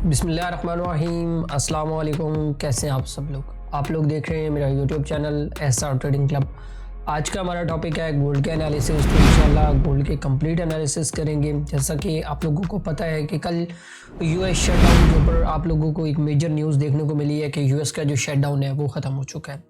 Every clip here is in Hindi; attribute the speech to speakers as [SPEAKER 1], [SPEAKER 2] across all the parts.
[SPEAKER 1] बिस्मिल्लाहिर्रहमानिर्रहीम, अस्सलाम वालेकुम। कैसे हैं आप सब लोग? आप लोग देख रहे हैं मेरा YouTube channel SR trading club. आज का हमारा टॉपिक है गोल्ड के एनालिसिस। तो इंशाल्लाह गोल्ड के कंप्लीट एनालिसिस करेंगे। जैसा कि आप लोगों को पता है कि कल यूएस शटडाउन के ऊपर आप लोगों को एक मेजर न्यूज़ देखने को मिली है कि यूएस का जो शटडाउन है वो ख़त्म हो चुका है।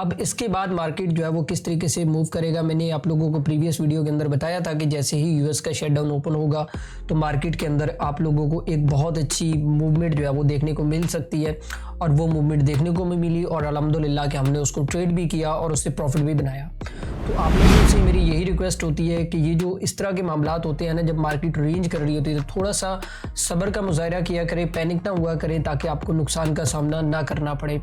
[SPEAKER 1] अब इसके बाद मार्केट जो है वो किस तरीके से मूव करेगा, मैंने आप लोगों को प्रीवियस वीडियो के अंदर बताया था कि जैसे ही यूएस का शटडाउन ओपन होगा तो मार्केट के अंदर आप लोगों को एक बहुत अच्छी मूवमेंट जो है वो देखने को मिल सकती है, और वो मूवमेंट देखने को भी मिली और अल्हम्दुलिल्लाह कि हमने उसको ट्रेड भी किया और उससे प्रॉफिट भी बनाया। तो आप लोगों से मेरी यही रिक्वेस्ट होती है कि ये जो इस तरह के मामलात होते हैं ना, जब मार्केट रेंज कर रही होती है तो थोड़ा सा सब्र का मुजाहरा किया करें, पैनिक ना हुआ करें, ताकि आपको नुकसान का सामना ना करना पड़े।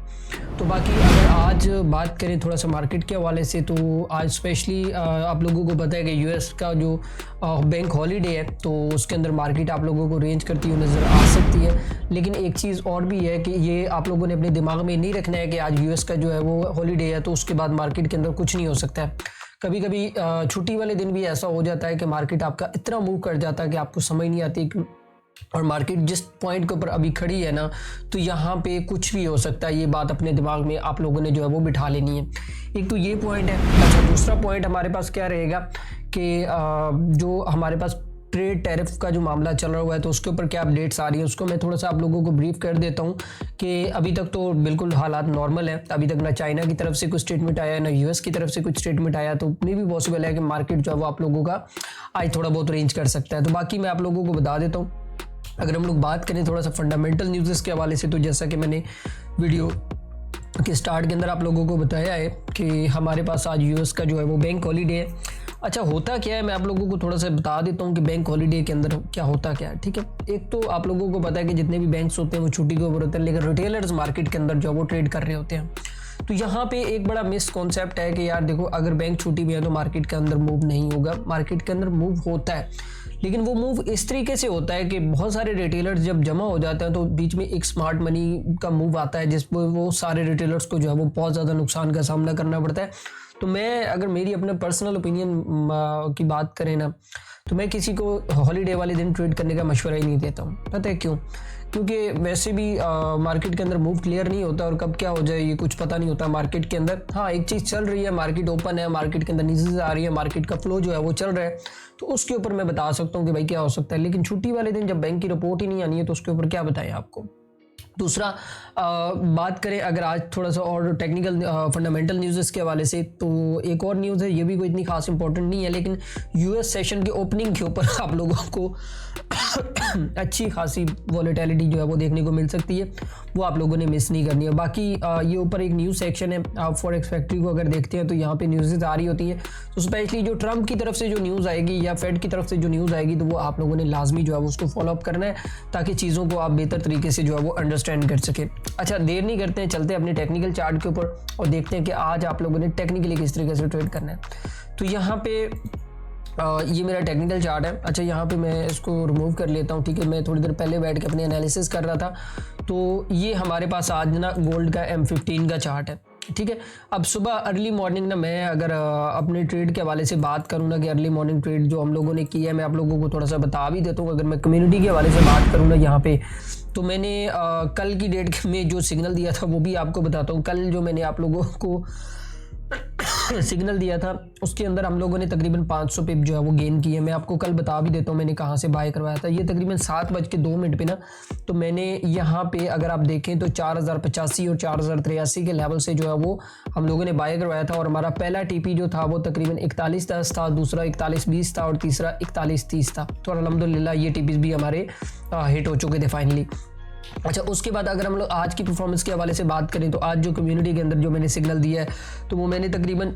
[SPEAKER 1] तो बाकी अगर आज बात करें थोड़ा सा मार्केट के हवाले से, तो आज स्पेशली आप लोगों को पता है कि यूएस का जो बैंक हॉलीडे है, तो उसके अंदर मार्केट आप लोगों को रेंज करती हुई नज़र आ सकती है। लेकिन एक चीज़ और भी है कि ये आप लोगों ने अपने दिमाग में नहीं रखना है कि आज यूएस का जो है वो हॉलीडे है तो उसके बाद मार्केट के अंदर कुछ नहीं हो सकता है। कभी कभी छुट्टी वाले दिन भी ऐसा हो जाता है कि मार्केट आपका इतना मूव कर जाता है कि आपको समझ नहीं आती और मार्केट जिस पॉइंट के ऊपर अभी खड़ी है ना, तो यहाँ पे कुछ भी हो सकता है। ये बात अपने दिमाग में आप लोगों ने जो है वो बिठा लेनी है। एक तो ये पॉइंट है। अच्छा, दूसरा पॉइंट हमारे पास क्या रहेगा कि जो हमारे पास ट्रेड टैरिफ का जो मामला चल रहा हुआ है तो उसके ऊपर क्या अपडेट्स आ रही है उसको मैं थोड़ा सा आप लोगों को ब्रीफ कर देता हूँ कि अभी तक तो बिल्कुल हालात नॉर्मल है। अभी तक ना चाइना की तरफ से कुछ स्टेटमेंट आया है, ना यूएस की तरफ से कुछ स्टेटमेंट आया, तो मे भी पॉसिबल है कि मार्केट जो है वो आप लोगों का आज थोड़ा बहुत रेंज कर सकता है। तो बाकी मैं आप लोगों को बता देता हूँ। अगर हम लोग बात करें थोड़ा सा फंडामेंटल न्यूज़ के हवाले से, तो जैसा कि मैंने वीडियो के स्टार्ट के अंदर आप लोगों को बताया है कि हमारे पास आज यूएस का जो है वो बैंक हॉलीडे है। अच्छा, होता क्या है मैं आप लोगों को थोड़ा सा बता देता हूँ कि बैंक हॉलीडे के अंदर क्या होता क्या है। ठीक है, एक तो आप लोगों को पता है कि जितने भी बैंक्स होते हैं वो छुट्टी के ऊपर होते हैं, लेकिन रिटेलर्स मार्केट के अंदर जो वो ट्रेड कर रहे होते हैं। तो यहाँ पे एक बड़ा मिस कॉन्सेप्ट है कि यार देखो, अगर बैंक छुट्टी भी है तो मार्केट के अंदर मूव नहीं होगा। मार्केट के अंदर मूव होता है, लेकिन वो मूव इस तरीके से होता है कि बहुत सारे रिटेलर्स जब जमा हो जाते हैं तो बीच में एक स्मार्ट मनी का मूव आता है जिसमें वो सारे रिटेलर्स को जो है वो बहुत ज़्यादा नुकसान का सामना करना पड़ता है। तो मैं अगर मेरी अपने पर्सनल ओपिनियन की बात करें ना, तो मैं किसी को हॉलीडे वाले दिन ट्रेड करने का मशवरा ही नहीं देता हूँ। पता है क्यों? क्योंकि वैसे भी मार्केट के अंदर मूव क्लियर नहीं होता और कब क्या हो जाए ये कुछ पता नहीं होता मार्केट के अंदर। हाँ, एक चीज़ चल रही है, मार्केट ओपन है, मार्केट के अंदर न्यूज़ आ रही है, मार्केट का फ्लो जो है वो चल रहा है, तो उसके ऊपर मैं बता सकता हूँ कि भाई क्या हो सकता है। लेकिन छुट्टी वाले दिन जब बैंक की रिपोर्ट ही नहीं आनी है तो उसके ऊपर क्या बताएं आपको। दूसरा बात करें अगर आज थोड़ा सा और टेक्निकल फंडामेंटल न्यूज़ के हवाले से, तो एक और न्यूज़ है, ये भी कोई इतनी खास इंपॉर्टेंट नहीं है, लेकिन यूएस सेशन के ओपनिंग के ऊपर आप लोगों को अच्छी खासी वॉलेटिलिटी जो है वो देखने को मिल सकती है, वो आप लोगों ने मिस नहीं करनी है। बाकी ये ऊपर एक न्यूज़ सेक्शन है, आप फॉरेक्स फैक्ट्री को अगर देखते हैं तो यहाँ पे न्यूज़ आ रही होती हैं। तो स्पेशली जो ट्रम्प की तरफ से जो न्यूज़ आएगी या फेड की तरफ से जो न्यूज़ आएगी तो वो आप लोगों ने लाजमी जो है उसको फॉलो अप करना है, ताकि चीज़ों को आप बेहतर तरीके से जो है वो अंडरस्टैंड कर सके। अच्छा, देर नहीं करते हैं, चलते हैं अपने टेक्निकल चार्ट के ऊपर और देखते हैं कि आज आप लोगों ने टेक्निकली किस तरीके से ट्रेड करना है। तो यहाँ पे ये मेरा टेक्निकल चार्ट है। अच्छा, यहाँ पे मैं इसको रिमूव कर लेता हूँ। ठीक है, मैं थोड़ी देर पहले बैठ के अपने एनालिसिस कर रहा था। तो ये हमारे पास आज ना गोल्ड का M15 का चार्ट है। ठीक है, अब सुबह अर्ली मॉर्निंग ना मैं अगर अपने ट्रेड के हवाले से बात करूँ ना कि अर्ली मॉर्निंग ट्रेड जो हम लोगों ने किया है, मैं आप लोगों को थोड़ा सा बता भी देता हूँ। अगर मैं कम्युनिटी के हवाले से बात करूँ ना यहाँ पे, तो मैंने कल की डेट में जो सिग्नल दिया था वो भी आपको बताता हूँ। कल जो मैंने आप लोगों को सिग्नल दिया था उसके अंदर हम लोगों ने तकरीबन 500 पिप जो है वो गेन की है। मैं आपको कल बता भी देता हूँ मैंने कहाँ से बाय करवाया था। ये तकरीबन 7:02 पे ना, तो मैंने यहाँ पे अगर आप देखें तो 4085 और 4083 के लेवल से जो है वो हम लोगों ने बाय करवाया था। और हमारा पहला टीपी जो था वो तकरीबन 4110 था, दूसरा 4120 था और तीसरा 4130 था। तो अल्हम्दुलिल्लाह ये टीपीज भी हमारे हिट हो चुके थे फाइनली। अच्छा, उसके बाद अगर हम लोग आज की परफॉर्मेंस के हवाले से बात करें तो आज जो कम्युनिटी के अंदर जो मैंने सिग्नल दिया है तो वो मैंने तकरीबन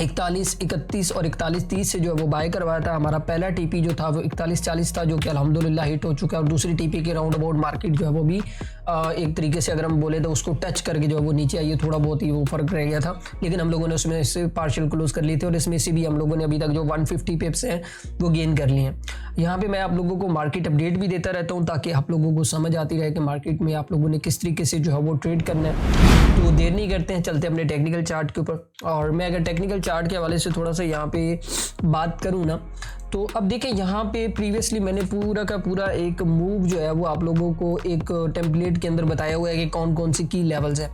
[SPEAKER 1] 4131 और 4130 से जो है वो बाय करवाया था। हमारा पहला टीपी जो था वो 4140 था, जो कि अल्हम्दुलिल्लाह हिट हो चुका है। और दूसरी टीपी के राउंड अबाउट मार्केट जो है वो भी एक तरीके से अगर हम बोले तो उसको टच करके जो है वो नीचे आई है, थोड़ा बहुत ही वो फर्क रह गया था, लेकिन हम लोगों ने उसमें से पार्शियल क्लोज कर लिए थे और इसमें से भी हम लोगों ने अभी तक जो 150 पिप्स हैं वो गेन कर लिए हैं। यहाँ पे मैं आप लोगों को मार्केट अपडेट भी देता रहता हूँ ताकि आप लोगों को समझ आती रहे कि मार्केट में आप लोगों ने किस तरीके से जो है वो ट्रेड करना है। तो देर नहीं करते हैं, चलते अपने टेक्निकल चार्ट के ऊपर। और मैं अगर टेक्निकल चार्ट के हवाले से थोड़ा सा यहाँ पे बात करूँ ना, तो अब देखिए यहाँ पे प्रीवियसली मैंने पूरा का पूरा एक मूव जो है वो आप लोगों को एक टेम्पलेट के अंदर बताया हुआ है कि कौन कौन सी की लेवल्स है।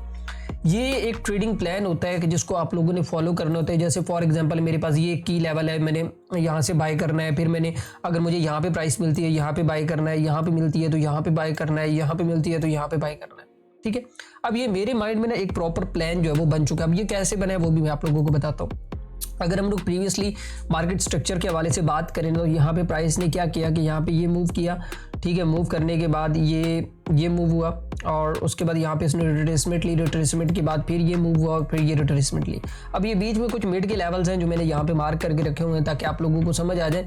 [SPEAKER 1] ये एक ट्रेडिंग प्लान होता है कि जिसको आप लोगों ने फॉलो करना होता है। जैसे फॉर एग्जांपल मेरे पास ये की लेवल है, मैंने यहाँ से बाय करना है, फिर मैंने अगर मुझे यहाँ पे प्राइस मिलती है यहाँ पे बाय करना है, यहाँ पे मिलती है तो यहाँ पे बाय करना है, यहाँ पे मिलती है तो यहाँ पे बाय करना है। ठीक है, अब ये मेरे माइंड में ना एक प्रॉपर प्लान जो है वो बन चुका है। अब ये कैसे बना है वो भी मैं आप लोगों को बताता हूँ। अगर हम लोग प्रीवियसली मार्केट स्ट्रक्चर के हवाले से बात करें तो यहाँ पे प्राइस ने क्या किया कि यहाँ पे ये मूव किया, ठीक है, मूव करने के बाद ये मूव हुआ और उसके बाद यहाँ पे इसने रिट्रेसमेंट ली, रिट्रेसमेंट के बाद फिर ये मूव हुआ और फिर ये रिट्रेसमेंट ली। अब ये बीच में कुछ मिड के लेवल्स हैं जो मैंने यहाँ पे मार्क करके रखे हुए हैं ताकि आप लोगों को समझ आ जाए।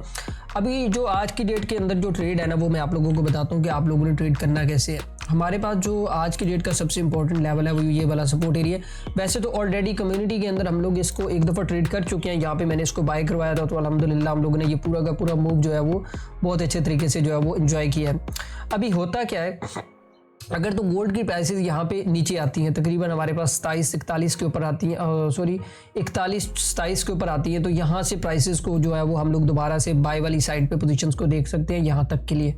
[SPEAKER 1] अभी जो आज की डेट के अंदर जो ट्रेड है ना वो मैं आप लोगों को बताता हूँ कि आप लोगों ने ट्रेड करना कैसे है। हमारे पास जो आज की डेट का सबसे इंपॉर्टेंट लेवल है वो ये वाला सपोर्ट एरिया। वैसे तो ऑलरेडी कम्युनिटी के अंदर हम लोग इसको एक दफ़ा ट्रेड कर चुके हैं, यहाँ पे मैंने इसको बाय करवाया था, तो अल्हम्दुलिल्लाह हम लोगों ने ये पूरा का पूरा मूव जो है वो बहुत अच्छे तरीके से जो है वो एंजॉय किया है। अभी होता क्या है, अगर तो गोल्ड की प्राइसेस यहाँ पे नीचे आती हैं, तकरीबन हमारे पास 27-41 के ऊपर आती हैं, सॉरी 41-27 के ऊपर आती है, तो यहाँ से प्राइसेस को जो है वो हम लोग दोबारा से बाय वाली साइड पे पोजीशंस को देख सकते हैं यहाँ तक के लिए।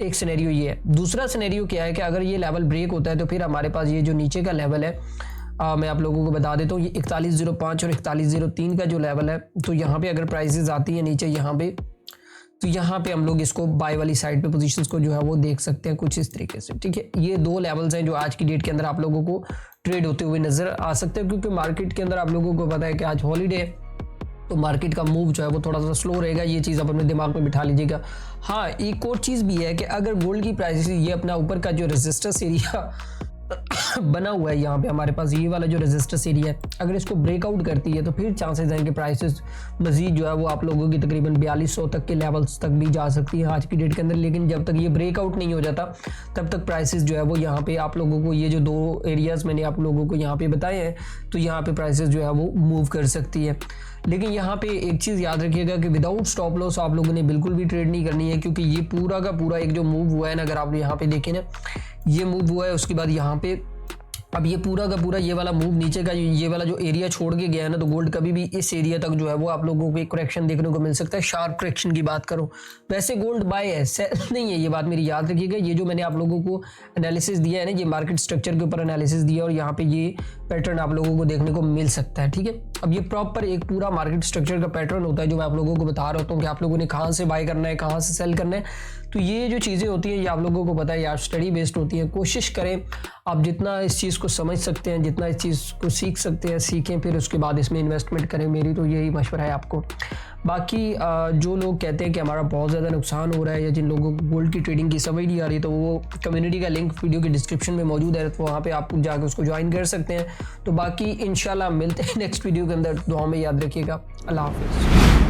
[SPEAKER 1] एक सिनेरियो ये है। दूसरा सिनेरियो क्या है कि अगर ये लेवल ब्रेक होता है तो फिर हमारे पास ये जो नीचे का लेवल है मैं आप लोगों को बता देता हूँ, ये 4105 और 4103 का जो लेवल है, तो यहाँ पे अगर प्राइसेस आती हैं नीचे यहाँ पे, तो यहाँ पे हम लोग इसको बाय वाली साइड पे पोजीशंस को जो है वो देख सकते हैं कुछ इस तरीके से। ठीक है, ये दो लेवल्स हैं जो आज की डेट के अंदर आप लोगों को ट्रेड होते हुए नजर आ सकते हैं, क्योंकि मार्केट के अंदर आप लोगों को पता है कि आज हॉलीडे है तो मार्केट का मूव जो है वो थोड़ा सा स्लो रहेगा। ये चीज़ आप अपने दिमाग में बिठा लीजिएगा। हाँ, एक और चीज़ भी है कि अगर गोल्ड की प्राइसेस ये अपना ऊपर का जो रेजिस्टेंस एरिया बना हुआ है, यहाँ पे हमारे पास ये वाला जो रेजिस्टेंस एरिया है, अगर इसको ब्रेकआउट करती है तो फिर चांसेस हैं कि प्राइसेस मजीद जो है वो आप लोगों की तकरीबन 4200 तक के लेवल्स तक भी जा सकती है आज की डेट के अंदर। लेकिन जब तक ये ब्रेकआउट नहीं हो जाता तब तक प्राइसेस जो है वो यहाँ पे आप लोगों को, ये जो दो एरियाज मैंने आप लोगों को यहाँ पे बताए हैं, तो यहाँ पे प्राइसेस जो है वो मूव कर सकती है। लेकिन यहाँ पे एक चीज़ याद रखिएगा कि विदाउट स्टॉप लॉस आप लोगों ने बिल्कुल भी ट्रेड नहीं करनी है, क्योंकि ये पूरा का पूरा एक जो मूव हुआ है ना, अगर आप यहाँ पे देखें ना, ये मूव हुआ है, उसके बाद यहाँ पे अब ये पूरा का पूरा ये वाला मूव नीचे का ये वाला जो एरिया छोड़ के गया है ना, तो गोल्ड कभी भी इस एरिया तक जो है वो आप लोगों को एक करेक्शन देखने को मिल सकता है। शार्प करेक्शन की बात करो, वैसे गोल्ड बाय है, सेल नहीं है, ये बात मेरी याद रखिएगा। ये जो मैंने आप लोगों को एनालिसिस दिया है ना, ये मार्केट स्ट्रक्चर के ऊपर एनालिसिस दिया और यहाँ पे ये पैटर्न आप लोगों को देखने को मिल सकता है। ठीक है, अब ये प्रॉपर एक पूरा मार्केट स्ट्रक्चर का पैटर्न होता है जो मैं आप लोगों को बता रहा होता हूँ कि आप लोगों ने कहाँ से बाय करना है, कहाँ से सेल करना है। तो ये जो चीज़ें होती हैं ये आप लोगों को पता है यार, स्टडी बेस्ड होती हैं। कोशिश करें आप जितना इस चीज़ को समझ सकते हैं, जितना इस चीज़ को सीख सकते हैं सीखें, फिर उसके बाद इसमें इन्वेस्टमेंट करें। मेरी तो यही मशवरा है आपको। बाकी जो लोग कहते हैं कि हमारा बहुत ज़्यादा नुकसान हो रहा है या जिन लोगों को गोल्ड की ट्रेडिंग की समझ नहीं आ रही, तो वो कम्युनिटी का लिंक वीडियो के डिस्क्रिप्शन में मौजूद है, तो वहाँ पे आप जाकर उसको ज्वाइन कर सकते हैं। तो बाकी इंशाल्लाह मिलते हैं नेक्स्ट वीडियो के अंदर। दुआ में याद रखिएगा। अल्लाह हाफिज़।